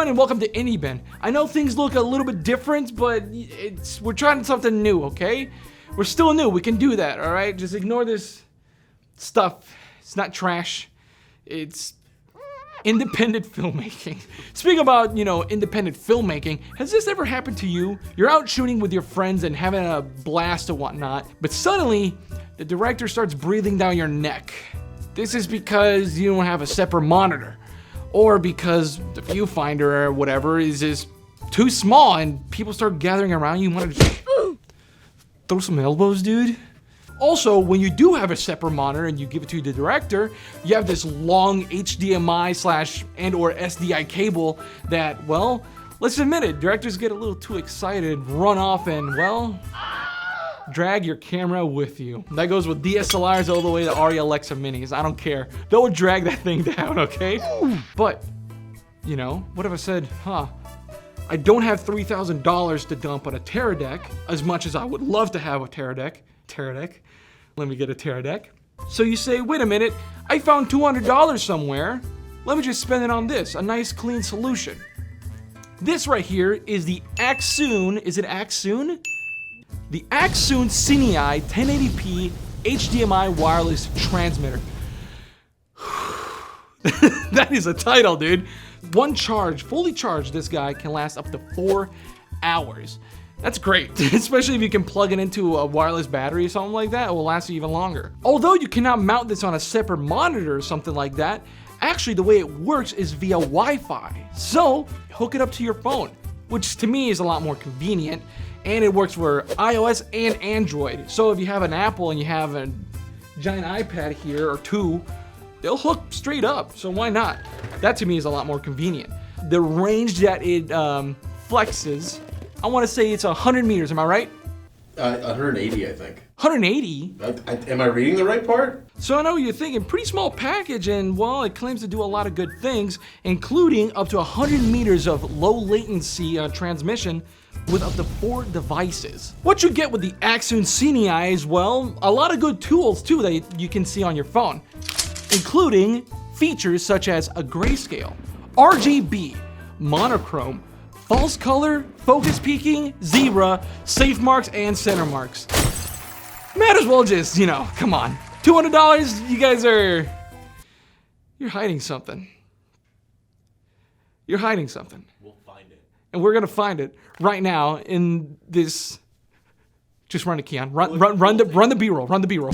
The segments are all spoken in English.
everyone, and welcome to Indie Bin. I know things look a little bit different, but we're trying something new, okay? We're still new, we can do that, all right? Just ignore this stuff. It's not trash. It's independent filmmaking. Speaking about, independent filmmaking, has this ever happened to you? You're out shooting with your friends and having a blast or whatnot, but suddenly, the director starts breathing down your neck. This is because you don't have a separate monitor, or because the viewfinder or whatever is just too small and people start gathering around you and want to just throw some elbows, dude. Also, when you do have a separate monitor and you give it to the director, you have this long HDMI and/or SDI cable that, well, let's admit it, directors get a little too excited, run off and, well, drag your camera with you. That goes with DSLRs all the way to Arri Alexa minis. I don't care. They'll drag that thing down, okay? But, what if I said, I don't have $3,000 to dump on a Teradek, as much as I would love to have a Teradek. Let me get a Teradek. So you say, wait a minute, I found $200 somewhere. Let me just spend it on this, a nice clean solution. This right here is the Axoon, is it Axoon? The Axoon Cine 1080p HDMI wireless transmitter. That is a title, dude. One charge, fully charged, this guy can last up to 4 hours. That's great, especially if you can plug it into a wireless battery or something like that, it will last you even longer. Although you cannot mount this on a separate monitor or something like that, actually the way it works is via Wi-Fi. So, hook it up to your phone, which to me is a lot more convenient. And it works for iOS and Android. So if you have an Apple and you have a giant iPad here or two, they'll hook straight up. So why not? That to me is a lot more convenient. The range that it flexes, I want to say it's 100 meters. Am I right? 180, I think. 180? Am I reading the right part? So I know you're thinking, pretty small package, and well, it claims to do a lot of good things, including up to 100 meters of low latency transmission with up to 4 devices. What you get with the Axoon Cine is, well, a lot of good tools too that you can see on your phone, including features such as a grayscale, RGB, monochrome, false color, focus peaking, zebra, safe marks, and center marks. Might as well just, come on. $200, you guys you're hiding something. You're hiding something. We'll find it. And we're gonna find it right now in this. Just run it, Keon. Run the B-roll. Run the B-roll.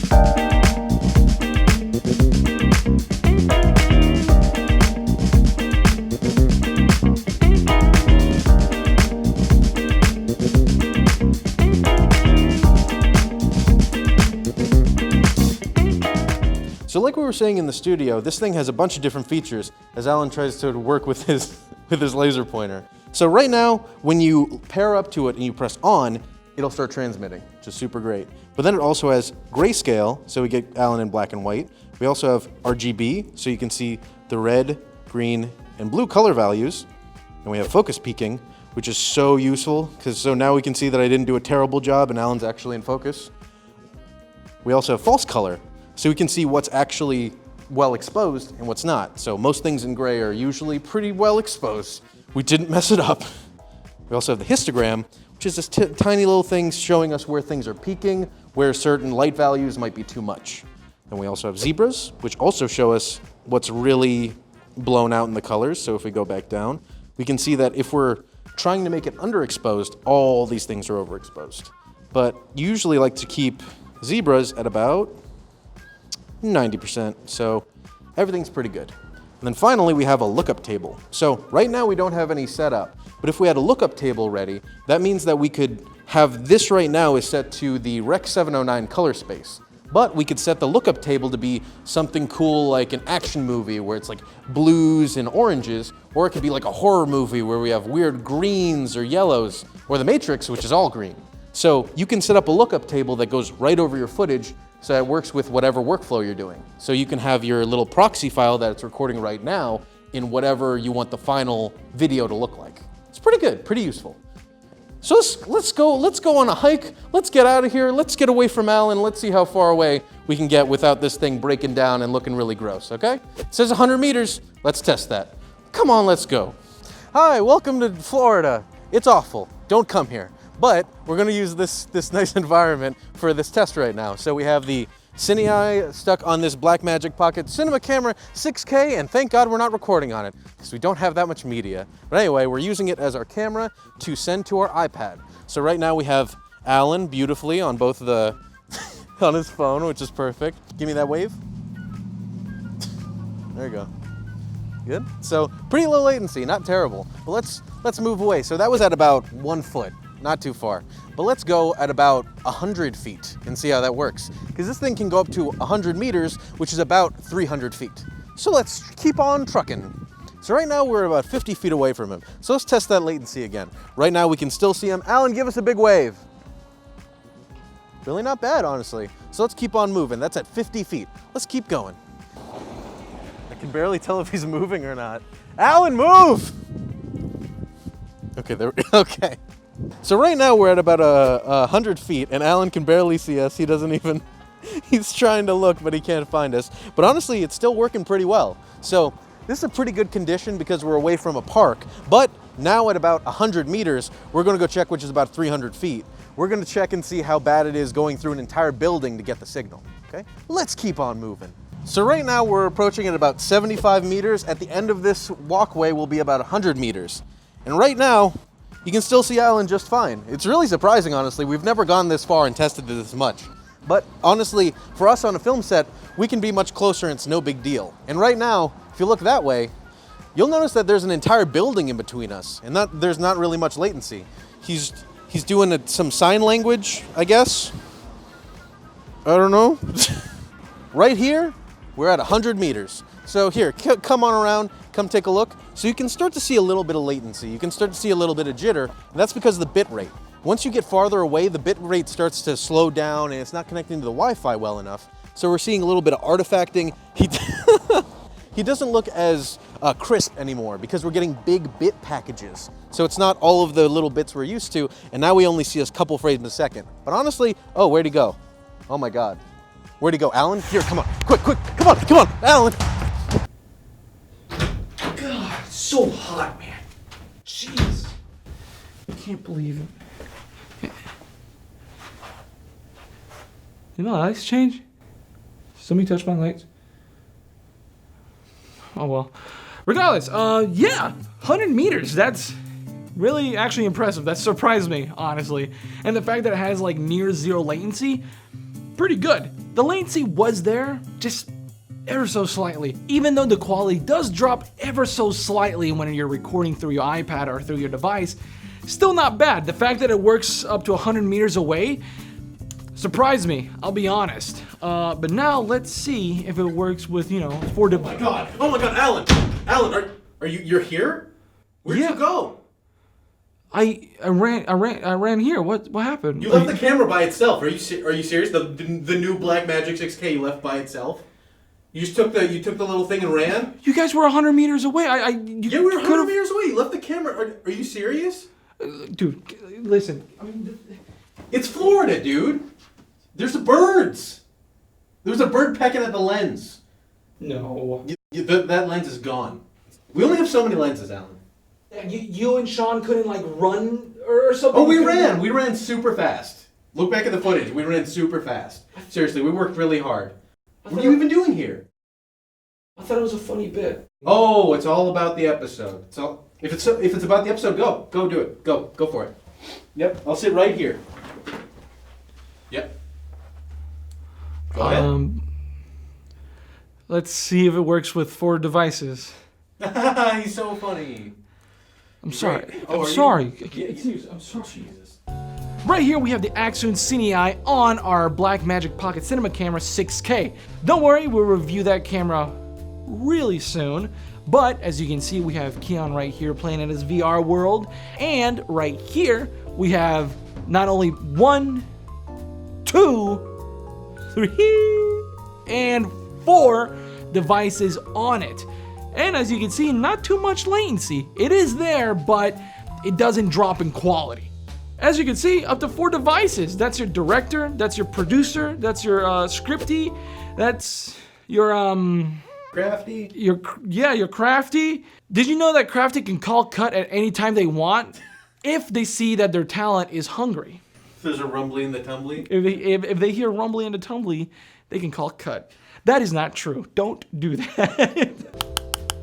So like we were saying in the studio, this thing has a bunch of different features as Alan tries to work with his laser pointer. So right now, when you pair up to it and you press on, it'll start transmitting, which is super great. But then it also has grayscale, so we get Alan in black and white. We also have RGB, so you can see the red, green, and blue color values. And we have focus peaking, which is so useful, because so now we can see that I didn't do a terrible job and Alan's actually in focus. We also have false color, so we can see what's actually well exposed and what's not. So most things in gray are usually pretty well exposed. We didn't mess it up. We also have the histogram, which is this tiny little thing showing us where things are peaking, where certain light values might be too much. Then we also have zebras, which also show us what's really blown out in the colors. So if we go back down, we can see that if we're trying to make it underexposed, all these things are overexposed. But you usually like to keep zebras at about 90%, so everything's pretty good. And then finally, we have a lookup table. So right now we don't have any set up, but if we had a lookup table ready, that means that we could have this right now is set to the Rec 709 color space. But we could set the lookup table to be something cool like an action movie where it's like blues and oranges, or it could be like a horror movie where we have weird greens or yellows, or The Matrix, which is all green. So you can set up a lookup table that goes right over your footage so it works with whatever workflow you're doing. So you can have your little proxy file that it's recording right now in whatever you want the final video to look like. It's pretty good, pretty useful. So let's go on a hike. Let's get out of here. Let's get away from Alan. Let's see how far away we can get without this thing breaking down and looking really gross, okay? It says 100 meters. Let's test that. Come on, let's go. hi, welcome to Florida. It's awful. Don't come here. But we're going to use this nice environment for this test right now. So we have the Cine stuck on this Blackmagic Pocket Cinema Camera 6K, and thank God we're not recording on it because we don't have that much media. But anyway, we're using it as our camera to send to our iPad. So right now we have Alan beautifully on both the on his phone, which is perfect. Give me that wave. There you go. Good. So pretty low latency, not terrible. But let's move away. So that was at about 1 foot. Not too far. But let's go at about 100 feet and see how that works. Because this thing can go up to 100 meters, which is about 300 feet. So let's keep on trucking. So right now we're about 50 feet away from him. So let's test that latency again. Right now we can still see him. Alan, give us a big wave. Really not bad, honestly. So let's keep on moving. That's at 50 feet. Let's keep going. I can barely tell if he's moving or not. Alan, move! Okay, okay. So right now we're at about 100 feet and Alan can barely see us. He doesn't even, he's trying to look, but he can't find us. But honestly, it's still working pretty well. So this is a pretty good condition because we're away from a park. But now at about 100 meters, we're gonna go check, which is about 300 feet. We're gonna check and see how bad it is going through an entire building to get the signal, okay? Let's keep on moving. So right now we're approaching at about 75 meters. At the end of this walkway will be about 100 meters. And right now, you can still see Alan just fine. It's really surprising, honestly. We've never gone this far and tested it this much. But honestly, for us on a film set, we can be much closer and it's no big deal. And right now, if you look that way, you'll notice that there's an entire building in between us and there's not really much latency. He's doing some sign language, I guess. I don't know. Right here, we're at 100 meters. So here, come on around, come take a look. So you can start to see a little bit of latency. You can start to see a little bit of jitter, and that's because of the bit rate. Once you get farther away, the bit rate starts to slow down and it's not connecting to the Wi-Fi well enough. So we're seeing a little bit of artifacting. He doesn't look as crisp anymore because we're getting big bit packages. So it's not all of the little bits we're used to, and now we only see a couple frames a second. But honestly, oh, where'd he go? Oh my God. Where'd he go? Alan? Here, come on, quick, come on, Alan! God, it's so hot, man. Jeez. I can't believe it. Did my lights change? Somebody touch my lights? Oh well. Regardless, yeah, 100 meters, that's really actually impressive. That surprised me, honestly. And the fact that it has like near zero latency, pretty good. The latency was there, just ever so slightly. Even though the quality does drop ever so slightly when you're recording through your iPad or through your device, still not bad. The fact that it works up to 100 meters away surprised me, I'll be honest. But now let's see if it works with, 4 devices. Oh my God, Alan, you're here? Where'd you go? I ran here. What happened? You left the camera by itself. Are you serious? The new Blackmagic 6K you left by itself? You just took the little thing and ran? You guys were 100 meters away. Yeah, we were 100 meters away. You left the camera. Are you serious? Dude, listen. It's Florida, dude. There's the birds. There was a bird pecking at the lens. No. That lens is gone. We only have so many lenses, Alan. You and Sean couldn't run or something? Oh, we ran. We ran super fast. Look back at the footage. We ran super fast. Seriously, we worked really hard. What are you even doing here? I thought it was a funny bit. Oh, it's all about the episode. If it's about the episode, go do it. Go for it. Yep, I'll sit right here. Yep. Go ahead. Let's see if it works with 4 devices. He's so funny. I'm sorry. Great. I'm sorry. Seriously, I'm sorry. Jesus. Right here we have the Axoon Cine on our Blackmagic Pocket Cinema Camera 6K. Don't worry, we'll review that camera really soon. But as you can see, we have Keon right here playing in his VR world. And right here, we have not only 1, 2, 3, and 4 devices on it. And as you can see, not too much latency. It is there, but it doesn't drop in quality. As you can see, up to 4 devices. That's your director, that's your producer, that's your scripty, that's your Crafty. You're crafty. Did you know that crafty can call cut at any time they want if they see that their talent is hungry? There's a rumbly in the tumbly. If they hear rumbly and a tumbly, they can call cut. That is not true. Don't do that.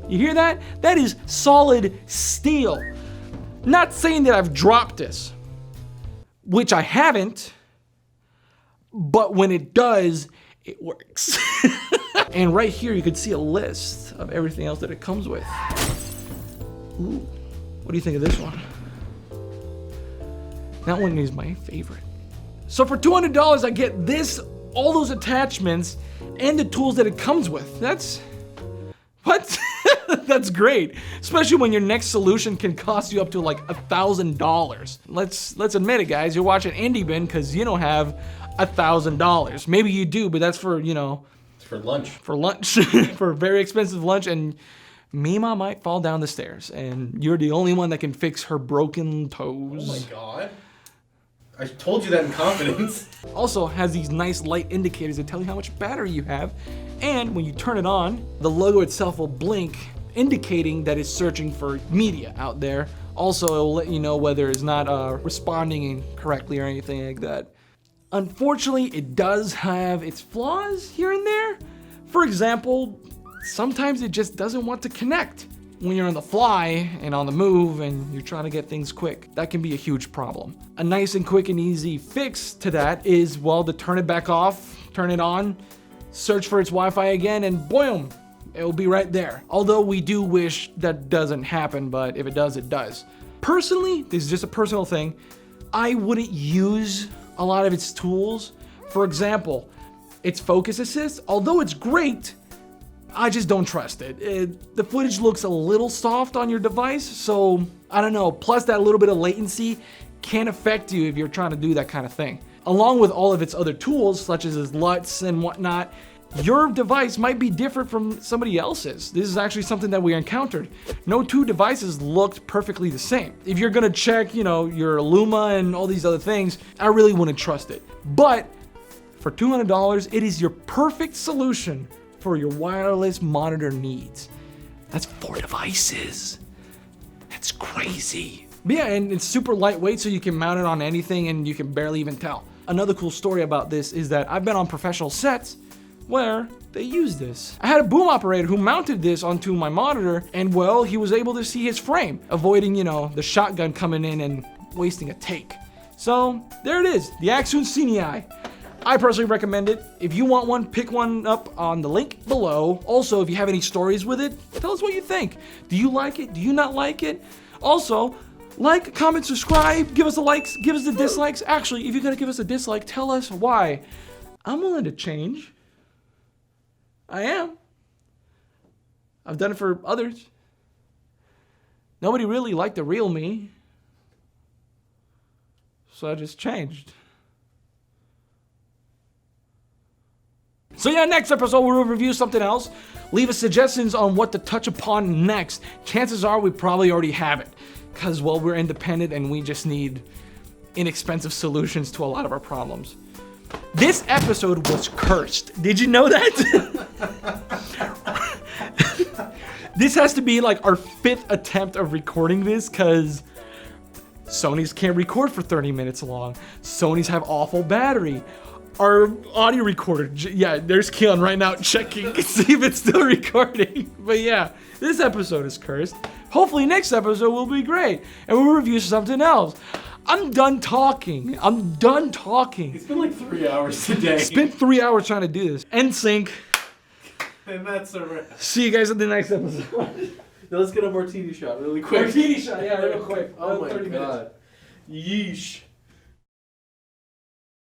You hear that? That is solid steel. Not saying that I've dropped this, which I haven't, but when it does, it works. And right here, you can see a list of everything else that it comes with. Ooh, what do you think of this one? That one is my favorite. So for $200, I get this, all those attachments, and the tools that it comes with. That's, what? That's great. Especially when your next solution can cost you up to like $1,000. Let's admit it, guys. You're watching Indie Bin because you don't have $1,000. Maybe you do, but that's for, you know, For lunch. For lunch, for a very expensive lunch, and Mima might fall down the stairs, and you're the only one that can fix her broken toes. Oh my god. I told you that in confidence. Also has these nice light indicators that tell you how much battery you have, and when you turn it on, the logo itself will blink, indicating that it's searching for media out there. Also, it will let you know whether it's not responding correctly or anything like that. Unfortunately, it does have its flaws here and there. For example, sometimes it just doesn't want to connect when you're on the fly and on the move and you're trying to get things quick. That can be a huge problem. A nice and quick and easy fix to that is, well, to turn it back off, turn it on, search for its Wi-Fi again, and boom, it will be right there. Although we do wish that doesn't happen, but if it does, it does. Personally, this is just a personal thing, I wouldn't use a lot of its tools. For example, its focus assist, although it's great, I just don't trust it. The footage looks a little soft on your device, so I don't know. Plus that little bit of latency can affect you if you're trying to do that kind of thing. Along with all of its other tools, such as its LUTs and whatnot, your device might be different from somebody else's. This is actually something that we encountered. No two devices looked perfectly the same. If you're gonna check, you know, your Luma and all these other things, I really wouldn't trust it. But for $200, it is your perfect solution for your wireless monitor needs. That's 4 devices. That's crazy. But yeah, and it's super lightweight, so you can mount it on anything and you can barely even tell. Another cool story about this is that I've been on professional sets where they use this. I had a boom operator who mounted this onto my monitor, and well, he was able to see his frame, avoiding, you know, the shotgun coming in and wasting a take. So there it is, the Axoon Cinei. I personally recommend it. If you want one, pick one up on the link below. Also, if you have any stories with it, tell us what you think. Do you like it? Do you not like it? Also, like, comment, subscribe, give us the likes, give us the dislikes. Actually, if you're gonna give us a dislike, tell us why. I'm willing to change. I am. I've done it for others. Nobody really liked the real me, so I just changed. So yeah, next episode we'll review something else. Leave us suggestions on what to touch upon next. Chances are we probably already have it, because, well, we're independent and we just need inexpensive solutions to a lot of our problems. This episode was cursed. Did you know that? This has to be like our 5th attempt of recording this, because Sony's can't record for 30 minutes long. Sony's have awful battery. Our audio recorder, yeah, there's Keon right now checking to see if it's still recording. But yeah, this episode is cursed. Hopefully next episode will be great, and we'll review something else. I'm done talking. I'm done talking. It's been like 3 hours today. Spent 3 hours trying to do this. NSYNC. And that's a wrap. See you guys in the next episode. Now let's get a martini shot really quick. Martini shot, yeah, real quick. Oh my 30 minutes. god. Yeesh.